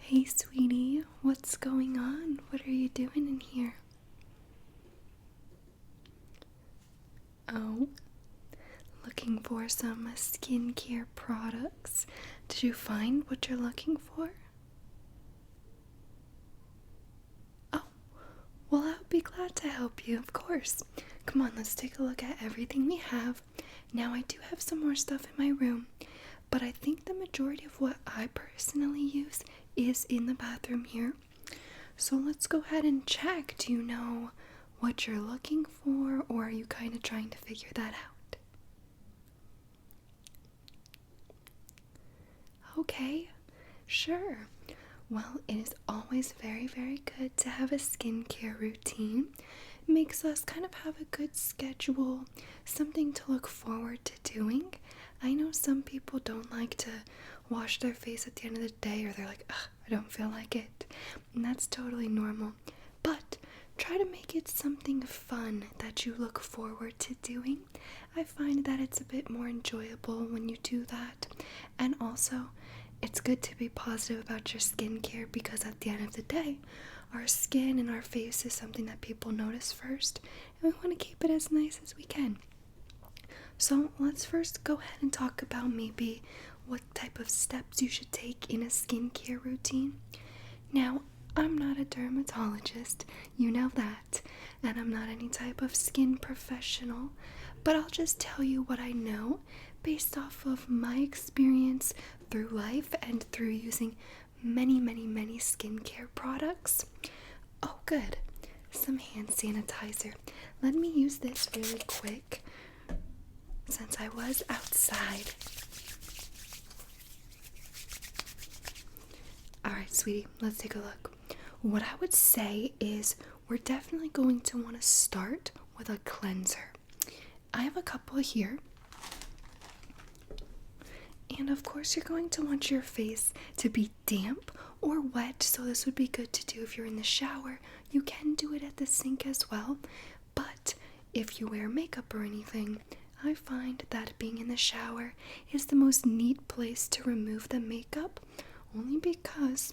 Hey, sweetie, what's going on? What are you doing in here? Oh, looking for some skincare products. Did you find what you're looking for? Oh, well, I would be glad to help you, of course. Come on, let's take a look at everything we have. Now, I do have some more stuff in my room, but I think the majority of what I personally use is in the bathroom here. So let's go ahead and check. Do you know what you're looking for, or are you kind of trying to figure that out? Okay, sure. Well, it is always very, very good to have a skincare routine. It makes us kind of have a good schedule, something to look forward to doing. I know some people don't like to wash their face at the end of the day, or they're like, ugh, I don't feel like it. And that's totally normal. But try to make it something fun that you look forward to doing. I find that it's a bit more enjoyable when you do that. And also, it's good to be positive about your skincare, because at the end of the day, our skin and our face is something that people notice first, and we want to keep it as nice as we can. So let's first go ahead and talk about maybe what type of steps you should take in a skincare routine. Now, I'm not a dermatologist, you know that, and I'm not any type of skin professional, but I'll just tell you what I know based off of my experience through life and through using many, many, many skincare products. Oh, good. Some hand sanitizer. Let me use this really quick since I was outside. Alright, sweetie, let's take a look. What I would say is we're definitely going to want to start with a cleanser. I have a couple here. And of course, you're going to want your face to be damp or wet, so this would be good to do if you're in the shower. You can do it at the sink as well, but if you wear makeup or anything, I find that being in the shower is the most neat place to remove the makeup, only because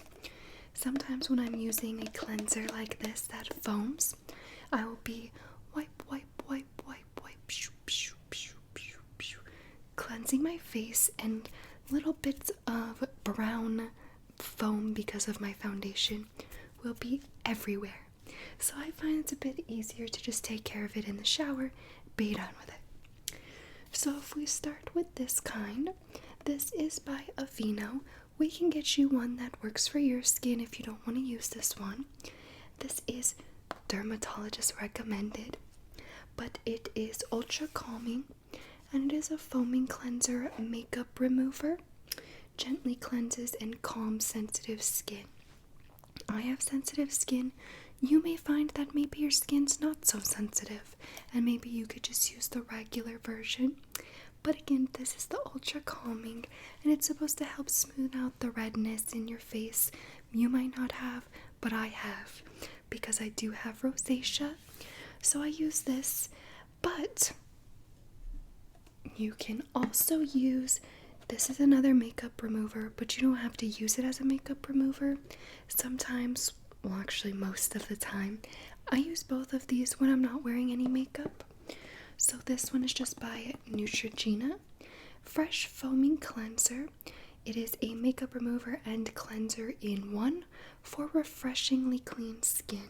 sometimes when I'm using a cleanser like this that foams, I will be wipe, cleansing my face, and little bits of brown foam because of my foundation will be everywhere. So I find it's a bit easier to just take care of it in the shower, be done with it. So if we start with this kind, this is by Aveeno. We can get you one that works for your skin if you don't want to use this one. This is dermatologist recommended, but it is ultra calming, and it is a foaming cleanser makeup remover. Gently cleanses and calms sensitive skin. I have sensitive skin. You may find that maybe your skin's not so sensitive, and maybe you could just use the regular version. But again, this is the ultra calming, and it's supposed to help smooth out the redness in your face. You might not have, but I have, because I do have rosacea. So I use this, but you can also use, this is another makeup remover, but you don't have to use it as a makeup remover. Sometimes, well, actually most of the time, I use both of these when I'm not wearing any makeup. So this one is just by Neutrogena. Fresh Foaming Cleanser. It is a makeup remover and cleanser in one for refreshingly clean skin.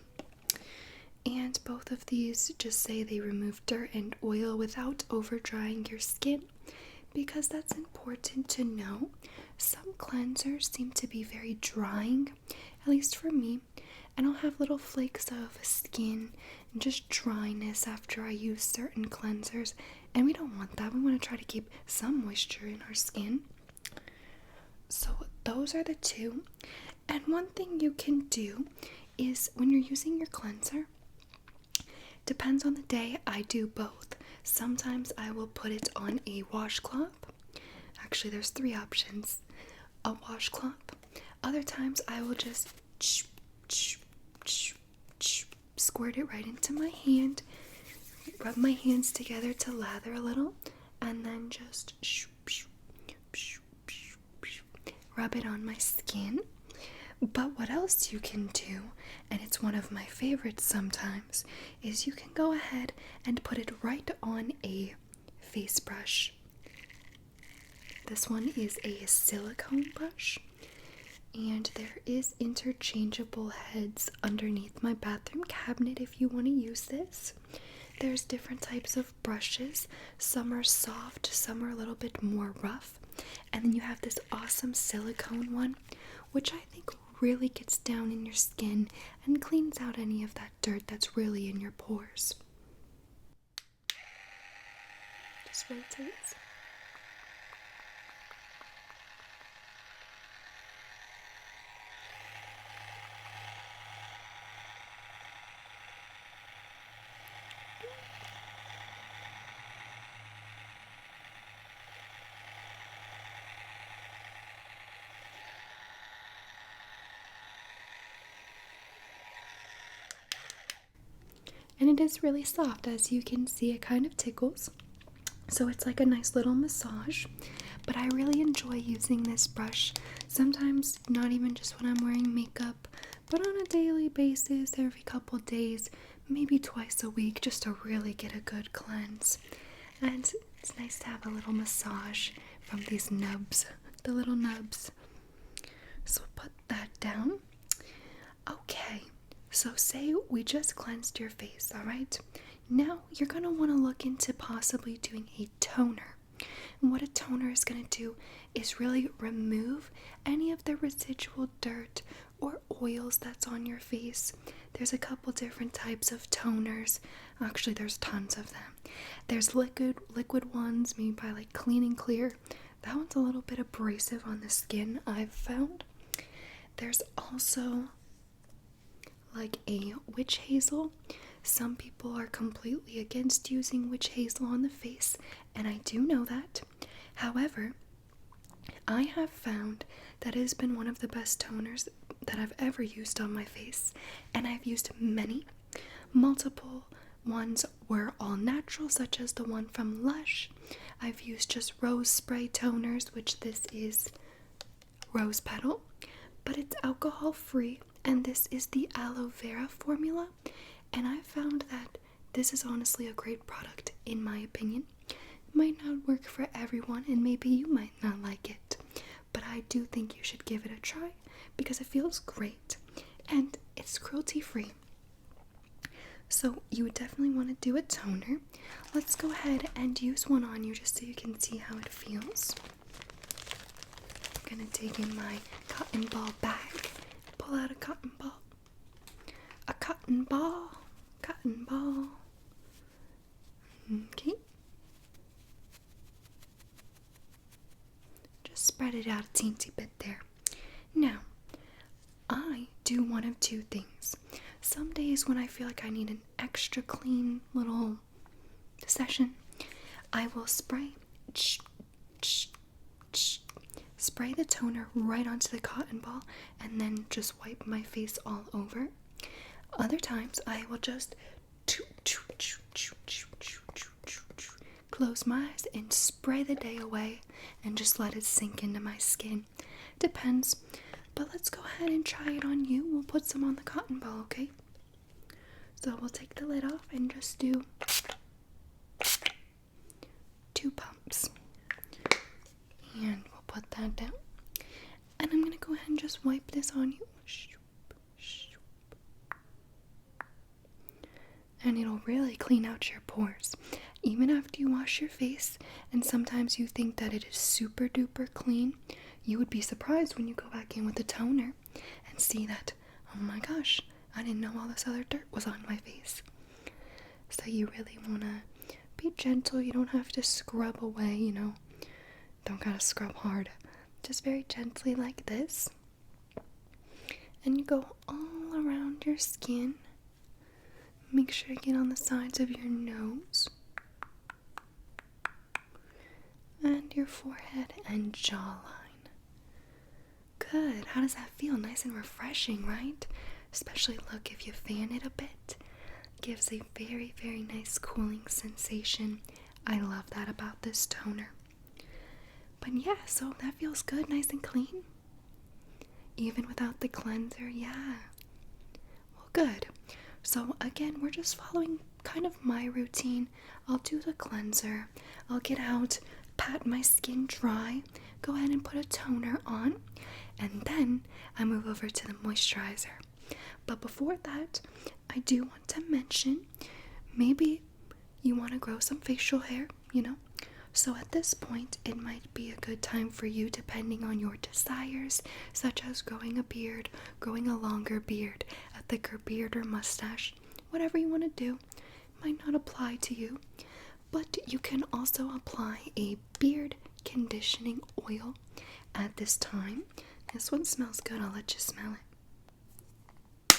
And both of these just say they remove dirt and oil without over drying your skin, because that's important to know. Some cleansers seem to be very drying, at least for me, and I'll have little flakes of skin and just dryness after I use certain cleansers, and we don't want that. We want to try to keep some moisture in our skin. So those are the two. And one thing you can do is when you're using your cleanser, depends on the day, I do both. Sometimes I will put it on a washcloth. Actually, there's three options. A washcloth. Other times I will just squirt it right into my hand, rub my hands together to lather a little, and then just rub it on my skin. But what else you can do, and it's one of my favorites sometimes, is you can go ahead and put it right on a face brush. This one is a silicone brush, and there is interchangeable heads underneath my bathroom cabinet if you want to use this. There's different types of brushes. Some are soft, some are a little bit more rough. And then you have this awesome silicone one, which I think really gets down in your skin and cleans out any of that dirt that's really in your pores. Just rotate. And it is really soft. As you can see, it kind of tickles, so it's like a nice little massage. But I really enjoy using this brush, sometimes not even just when I'm wearing makeup, but on a daily basis, every couple days, maybe twice a week, just to really get a good cleanse. And it's nice to have a little massage from these nubs, the little nubs. So put that down. Okay, so say we just cleansed your face, alright? Now you're going to want to look into possibly doing a toner. And what a toner is going to do is really remove any of the residual dirt or oils that's on your face. There's a couple different types of toners. Actually, there's tons of them. There's liquid ones made by like Clean and Clear. That one's a little bit abrasive on the skin, I've found. There's also like a witch hazel. Some people are completely against using witch hazel on the face, and I do know that. However, I have found that it has been one of the best toners that I've ever used on my face, and I've used many. Multiple ones were all natural, such as the one from Lush. I've used just rose spray toners, which this is rose petal, but it's alcohol free, and this is the aloe vera formula. And I found that this is honestly a great product, in my opinion. It might not work for everyone, and maybe you might not like it, but I do think you should give it a try because it feels great and it's cruelty free. So you would definitely want to do a toner. Let's go ahead and use one on you just so you can see how it feels. I'm gonna dig in my cotton ball bag, pull out a cotton ball. A cotton ball. Cotton ball. Okay. Just spread it out a teensy bit there. Now, I do one of two things. Some days when I feel like I need an extra clean little session, I will spray the toner right onto the cotton ball and then just wipe my face all over. Other times I will just close my eyes and spray the day away and just let it sink into my skin. Depends, but let's go ahead and try it on you. We'll put some on the cotton ball, okay? So we'll take the lid off and just do 2 pumps. And we'll put that down. And I'm gonna go ahead and just wipe this on you. And it'll really clean out your pores. Even after you wash your face, and sometimes you think that it is super duper clean, you would be surprised when you go back in with the toner and see that, oh my gosh, I didn't know all this other dirt was on my face. So you really want to be gentle. You don't have to scrub away, you know. Don't gotta scrub hard. Just very gently like this. And you go all around your skin. Make sure to get on the sides of your nose and your forehead and jawline. Good. How does that feel? Nice and refreshing, right? Especially, look, if you fan it a bit, it gives a very, very nice cooling sensation. I love that about this toner. But yeah, so that feels good, nice and clean. Even without the cleanser? Yeah. Well, good. So again, we're just following kind of my routine. I'll do the cleanser. I'll get out, pat my skin dry, go ahead and put a toner on, and then I move over to the moisturizer. But before that, I do want to mention, maybe you want to grow some facial hair, So at this point, it might be a good time for you, depending on your desires, such as growing a beard, growing a longer beard, a thicker beard or mustache, whatever you want to do. Might not apply to you, but you can also apply a beard conditioning oil at this time. This one smells good. I'll let you smell it.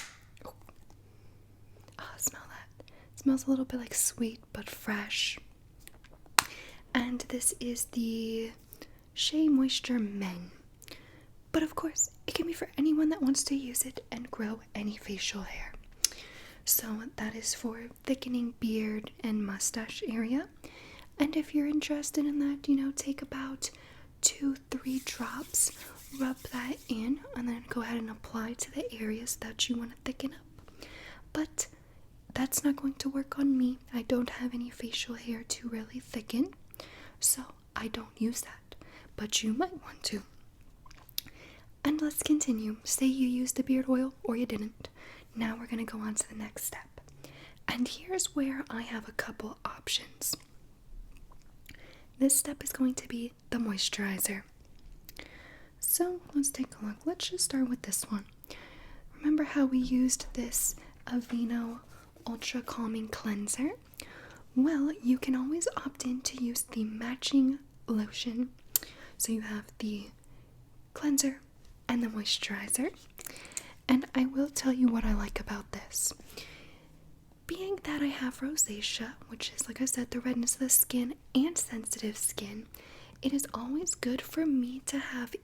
Oh, smell that. It smells a little bit like sweet but fresh. And this is the Shea Moisture Men. But of course, it can be for anyone that wants to use it and grow any facial hair. So that is for thickening beard and mustache area. And if you're interested in that, take about 2-3 drops, rub that in, and then go ahead and apply to the areas that you want to thicken up. But that's not going to work on me. I don't have any facial hair to really thicken, so I don't use that. But you might want to. And let's continue. Say you used the beard oil or you didn't. Now we're going to go on to the next step. And here's where I have a couple options. This step is going to be the moisturizer. So let's take a look. Let's just start with this one. Remember how we used this Aveeno Ultra Calming Cleanser? Well, you can always opt in to use the matching lotion. So you have the cleanser and the moisturizer. And I will tell you what I like about this. Being that I have rosacea, which is, like I said, the redness of the skin and sensitive skin, it is always good for me to have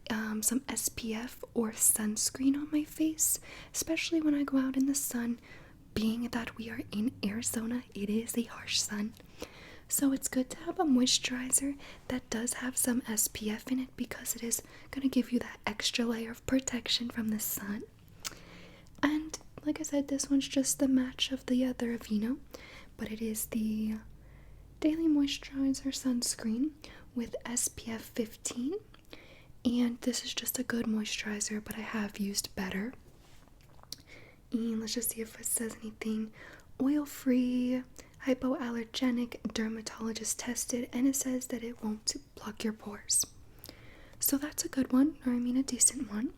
some SPF or sunscreen on my face, especially when I go out in the sun. Being that we are in Arizona, it is a harsh sun. So it's good to have a moisturizer that does have some SPF in it, because it is going to give you that extra layer of protection from the sun. And like I said, this one's just the match of the other Aveeno, but it is the Daily Moisturizer Sunscreen with SPF 15. And this is just a good moisturizer, but I have used better. And let's just see if it says anything. Oil-free, hypoallergenic, dermatologist tested, and it says that it won't block your pores. So that's a good one, or a decent one.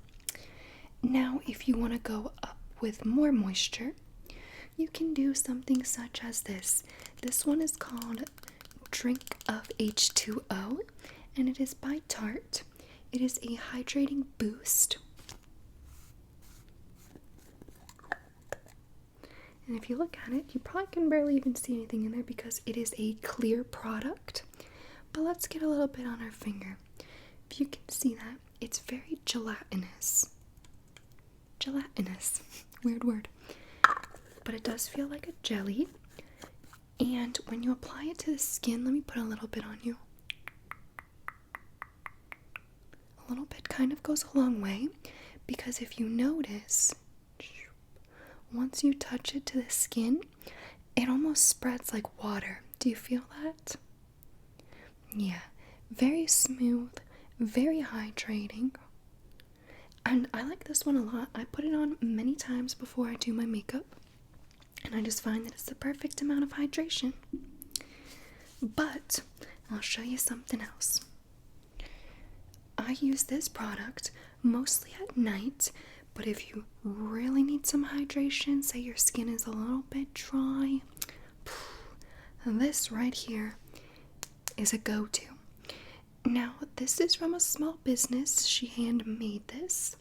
Now, if you want to go up with more moisture, you can do something such as this. This one is called Drink of H2O, and it is by Tarte. It is a hydrating boost. And if you look at it, you probably can barely even see anything in there because it is a clear product. But let's get a little bit on our finger. If you can see that, it's very gelatinous. Gelatinous. Weird word. But it does feel like a jelly. And when you apply it to the skin, let me put a little bit on you. A little bit kind of goes a long way, because if you notice, once you touch it to the skin, it almost spreads like water. Do you feel that? Yeah, very smooth, very hydrating. And I like this one a lot. I put it on many times before I do my makeup, and I just find that it's the perfect amount of hydration. But I'll show you something else. I use this product mostly at night, but if you really need some hydration, say your skin is a little bit dry, this right here is a go-to. Now, this is from a small business. She handmade this,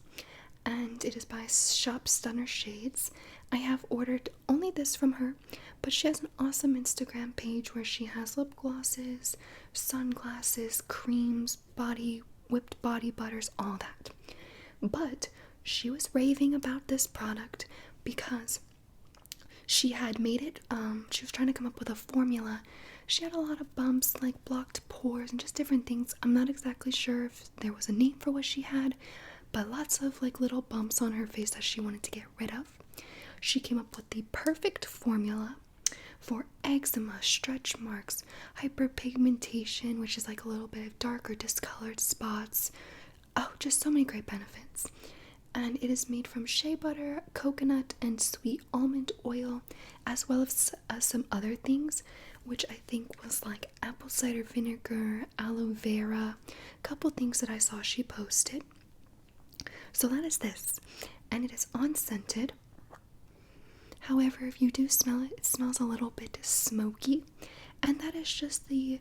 and it is by Shop Stunner Shades. I have ordered only this from her, but she has an awesome Instagram page where she has lip glosses, sunglasses, creams, whipped body butters, all that. But she was raving about this product because she had made it, she was trying to come up with a formula. She had a lot of bumps, like blocked pores and just different things. I'm not exactly sure if there was a name for what she had, but lots of like little bumps on her face that she wanted to get rid of. She came up with the perfect formula for eczema, stretch marks, hyperpigmentation, which is like a little bit of darker discolored spots. Oh, just so many great benefits. And it is made from shea butter, coconut, and sweet almond oil, as well as some other things, which I think was like apple cider vinegar, aloe vera, a couple things that I saw she posted. So that is this, and it is unscented. However, if you do smell it, it smells a little bit smoky, and that is just the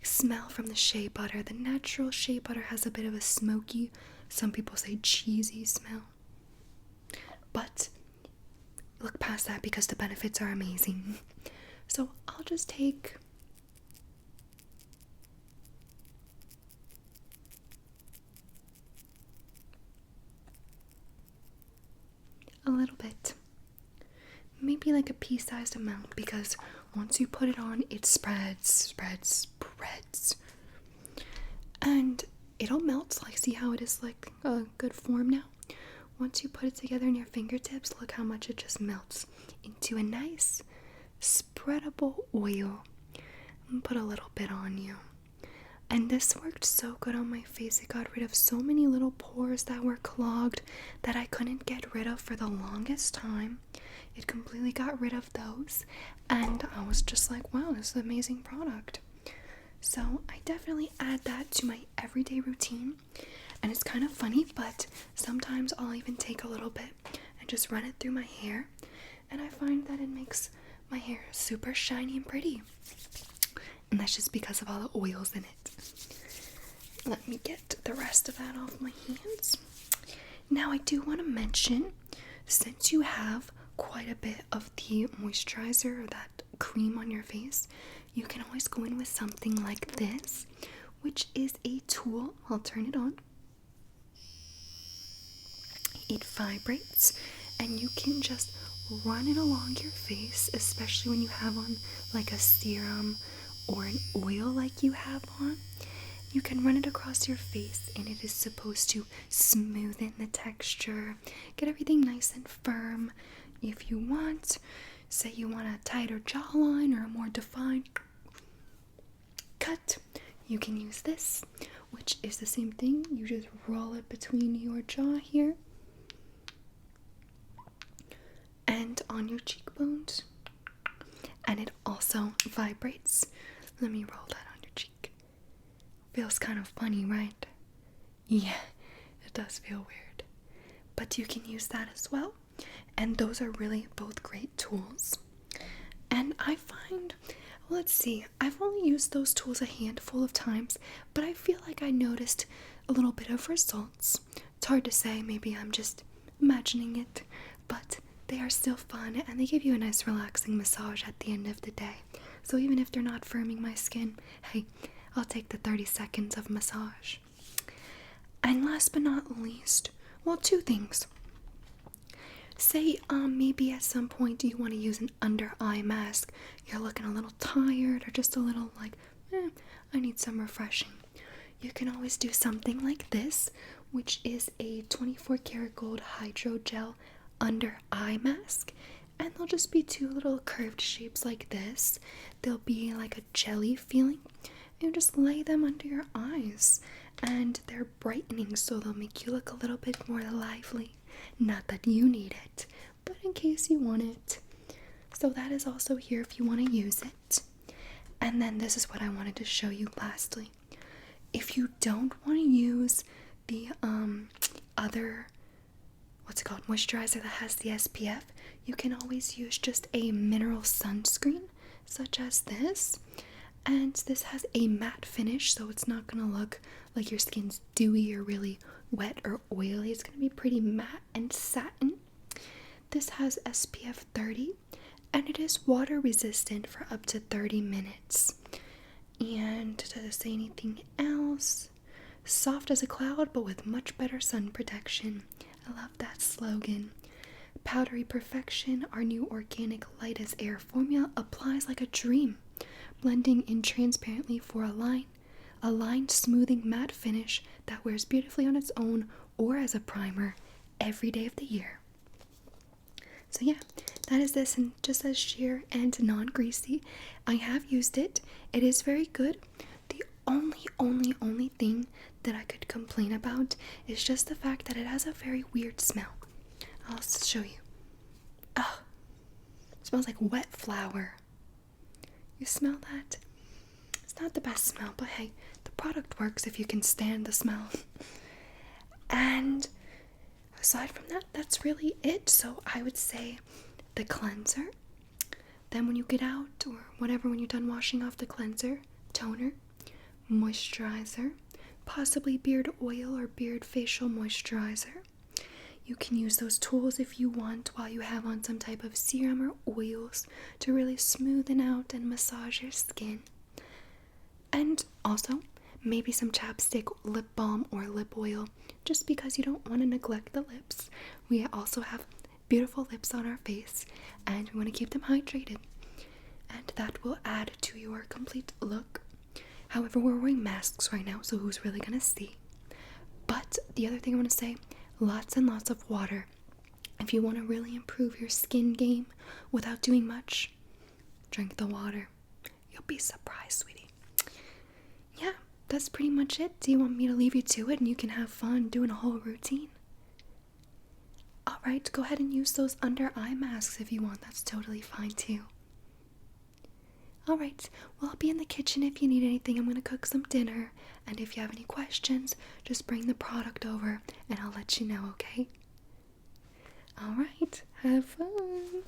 smell from the shea butter. The natural shea butter has a bit of a smoky, some people say cheesy smell, but look past that because the benefits are amazing. So I'll just take a little bit, maybe like a pea-sized amount, because once you put it on, it spreads, and it'll melt. Like, see how it is like a good form now? Once you put it together in your fingertips, look how much it just melts into a nice spreadable oil. I'm gonna put a little bit on you. And this worked so good on my face. It got rid of so many little pores that were clogged that I couldn't get rid of for the longest time. It completely got rid of those, and I was just like, wow, this is an amazing product. So I definitely add that to my everyday routine. And it's kind of funny, but sometimes I'll even take a little bit and just run it through my hair, and I find that it makes my hair super shiny and pretty. And that's just because of all the oils in it. Let me get the rest of that off my hands. Now I do want to mention, since you have quite a bit of the moisturizer or that cream on your face, you can always go in with something like this, which is a tool. I'll turn it on. It vibrates, and you can just run it along your face, especially when you have on like a serum or an oil like you have on. You can run it across your face, and it is supposed to smoothen the texture, get everything nice and firm. If you want, say you want a tighter jawline or a more defined cut, you can use this, which is the same thing. You just roll it between your jaw here and on your cheekbones, and it also vibrates. Let me roll that on your cheek. Feels kind of funny, right? Yeah, it does feel weird, but you can use that as well, and those are really both great tools. And I find, let's see, I've only used those tools a handful of times, but I feel like I noticed a little bit of results. It's hard to say, maybe I'm just imagining it, but they are still fun, and they give you a nice relaxing massage at the end of the day. So even if they're not firming my skin, hey, I'll take the 30 seconds of massage. And last but not least, well, two things. Say maybe at some point you want to use an under eye mask. You're looking a little tired, or just a little like, I need some refreshing. You can always do something like this, which is a 24 karat gold hydrogel under eye mask, and they'll just be two little curved shapes like this. They'll be like a jelly feeling. You just lay them under your eyes, and they're brightening, so they'll make you look a little bit more lively. Not that you need it, but in case you want it. So that is also here if you want to use it. And then this is what I wanted to show you lastly. If you don't want to use the other, what's it called, moisturizer that has the SPF, you can always use just a mineral sunscreen such as this. And this has a matte finish, so it's not gonna look like your skin's dewy or really wet or oily. It's gonna be pretty matte and satin. This has SPF 30, and it is water resistant for up to 30 minutes. And to say anything else, soft as a cloud but with much better sun protection. I love that slogan. Powdery perfection, our new organic light as air formula applies like a dream, blending in transparently for a a line smoothing matte finish that wears beautifully on its own or as a primer every day of the year. So yeah, that is this, and just says sheer and non-greasy. I have used it. It is very good. The only thing that I could complain about is just the fact that it has a very weird smell. I'll show you. Oh, it smells like wet flour. You smell that? It's not the best smell, but hey, the product works if you can stand the smell. And aside from that, that's really it. So I would say the cleanser. Then when you get out or whatever, when you're done washing off the cleanser, toner, moisturizer, possibly beard oil or beard facial moisturizer. You can use those tools if you want while you have on some type of serum or oils to really smoothen out and massage your skin. And also, maybe some chapstick, lip balm, or lip oil, just because you don't want to neglect the lips. We also have beautiful lips on our face, and we want to keep them hydrated. And that will add to your complete look. However, we're wearing masks right now, so who's really going to see? But the other thing I want to say, lots and lots of water. If you want to really improve your skin game without doing much, drink the water. You'll be surprised, sweetie. Yeah, that's pretty much it. Do you want me to leave you to it and you can have fun doing a whole routine? Alright, go ahead and use those under eye masks if you want. That's totally fine too. Alright, well, I'll be in the kitchen if you need anything. I'm going to cook some dinner, and if you have any questions, just bring the product over and I'll let you know, okay? Alright, have fun!